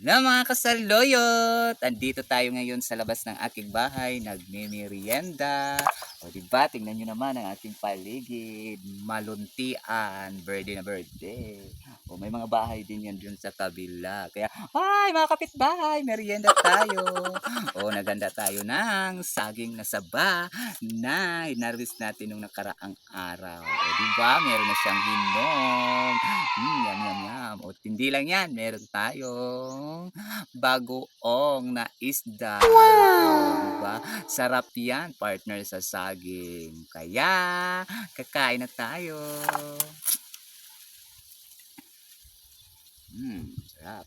Na mga kasaluyot, andito tayo ngayon sa labas ng aking bahay, nagmimerienda. O diba, tingnan nyo naman ang ating paligid, maluntian, birthday na birthday. O may mga bahay din yan dun sa kabila. Kaya, ay mga kapitbahay, merienda tayo. O naganda tayo ng saging na saba na hinarvest natin nung nakaraang araw. O diba, meron na siyang hinog. Yum, yum, yum. O hindi lang yan, meron tayong bagoong na isda. Wow! Diba? Sarap yan, partner sa saging. Kaya, kakain na tayo. Sarap.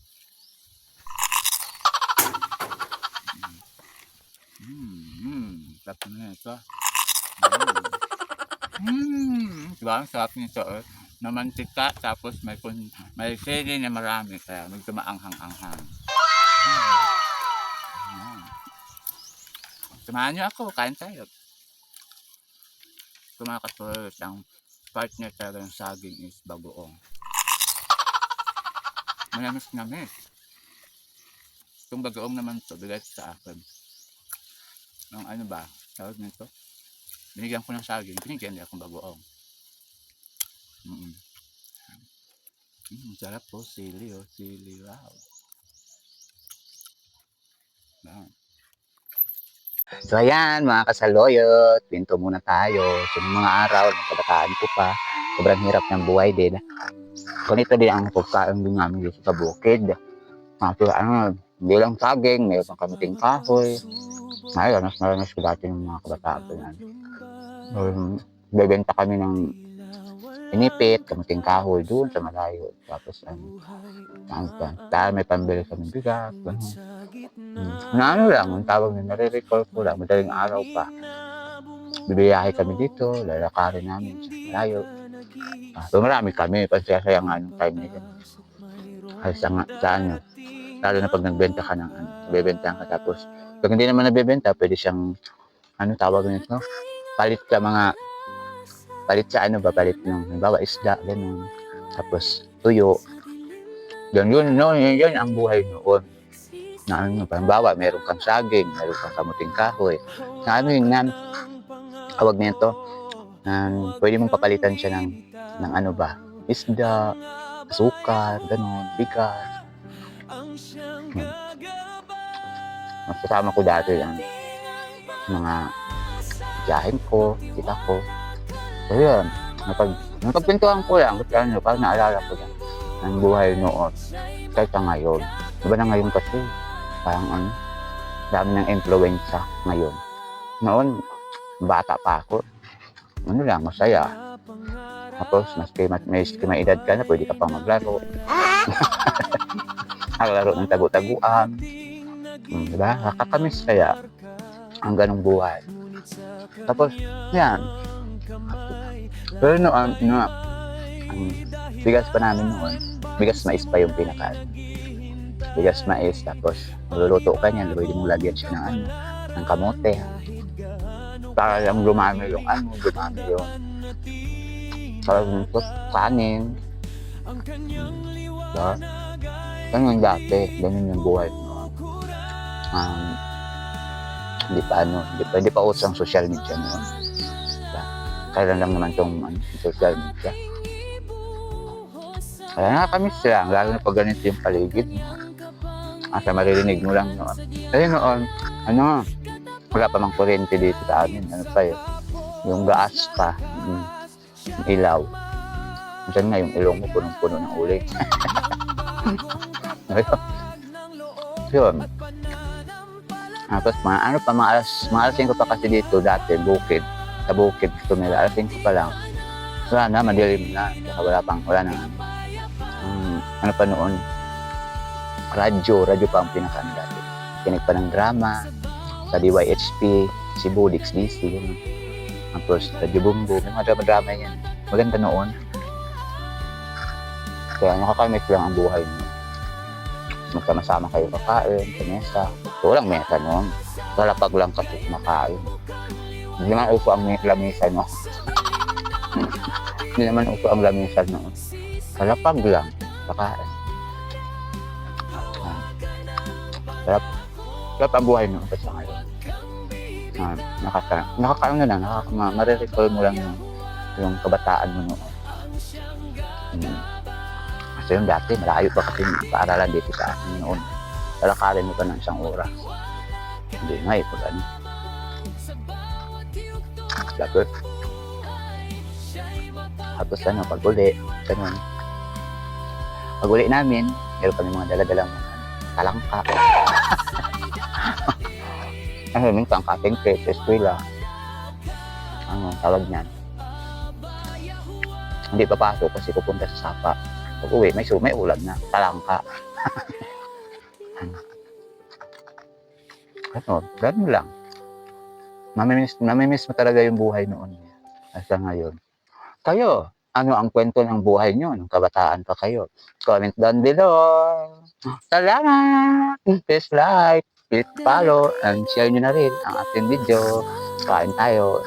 Sarap na ito. Diba? Ang sarap nito. Na mantika, tapos may sili na marami, kaya medyo maanghang-anghang. Samahan nyo ako, kain tayo. Ito mga katulad, ang partner talaga ng saging is bagoong. Manamis-namis. Itong bagoong naman to, bigay sa akin. Ang ano ba, tawag nito? Binigyan ko ng saging, binigyan niya akong bagoong. Sarap po, sili oh, sili, wow. So ayan mga kasaloyot, pinto muna tayo. So mga araw, nagkabataan ko pa, sobrang hirap ng buhay din. Ganito din ang pagkain din namin dito sa bukid. So hindi lang saging, mayroon pang kamiting kahoy. Ngayon, naranas ko dati ng mga kabataan ko yan. Bebenta kami ng inipit, kamiting kahoy doon sa malayo. Tapos dahil may pambili kami bigas. Ano lang, ang tawag na nare-recall ko lang, madaling araw pa. Bibiyahe kami dito, lalakarin namin sa malayo. So marami kami, pansiyasaya nga anong time na yun. Kasi sa ano, lalo na pag nagbenta ka ng ano, bebenta ka tapos, pag hindi naman nabebenta, pwede siyang, ano tawag nito, palit sa ano ba, palit ng, halimbawa isda, gano'n. Tapos tuyo. Yun ang buhay noon. Na ano, halimbawa, meron kang saging, meron kang kamuting kahoy. Na ano yun, tawag nito, pwede mong papalitan siya ng ano ba, isda, asukar, gano'n, bigas. Masasama ko dati ang mga tiyahin ko, tita ko. So yun, napagpintuhan ko lang, kasi ano, parang naalala ko lang ang buhay noon, kahit ngayon. Diba na ngayon kasi, parang ano, dami ng influensya ngayon. Noon, bata pa ako, ano lang, masaya. Tapos, may edad ka na, pwede ka pang maglaro. Maglaro ng tagu-taguan. Diba? Nakakamiss kaya ang ganong buhay. Tapos, yan. Pero noon, ang bigas pa namin noon, bigas mais pa yung pinaka. Bigas mais, tapos maluluto ka niyan, pwede mong lagyan siya ng kamote. Para lang dumami yung kanin. Diba? Ganun dati, ganun yung buhay noon. Hindi pa usang social media noon. Diba? Kailan lang naman itong social media. Kaya nakakamiss lang, lalo na pag ganito yung paligid. Asa maririnig mo lang noon. Kasi noon, wala pa mang kuryente dito sa amin. Ano pa yun? Yung gas pa, ilaw. Minsan nga yung ilong mo punong-puno ng uling. Yun. Tapos mga alas 5 pa kasi dito dati, sa bukid, tumira, alas 5 pa lang. Wala na, madilim na. Wala na. Ano pa noon? Radyo pa ang pinakaano dati. Kinig pa ng drama, sa DYHP, Cebu, DXDC, tapos Radyo Bumbo, may mga drama yan. Maganda noon. Kaya nakakamiss lang ang buhay mo. Magkama-sama kayo kakain, sa mesa. So, walang mesa noon. Talapag lang kasi kumakain. Hindi naman uso ang lamisan, no? Hindi naman uso ang lamisan, no? Kalapag lang. Pakain. Sarap. Sarap ang buhay, no? Kasi ngayon. Nakakaano na lang, marirecall mo lang yung kabataan mo noon. Kasi yung dati, malayo pa kasi yung paaralan dito sa akin noon. Lalakarin mo pa ng 1 oras. Hindi nga eh, pag ano. Tapos ano, pag uli, ganun. Pag uli namin, meron kami mga daladalang talangka. Ano, minsan cutting plate, eskwela. Ano, tawag niyan. Hindi papasok kasi pupunta sa sapa. Pag uwi, may ulam na, talangka. Ano, ganun lang. Mamimiss mo talaga yung buhay noon. Hasta ngayon. Kayo, ano ang kwento ng buhay nyo nung kabataan pa kayo? Comment down below. Salamat! Please like, please follow, and share nyo na rin ang ating video. Kain tayo.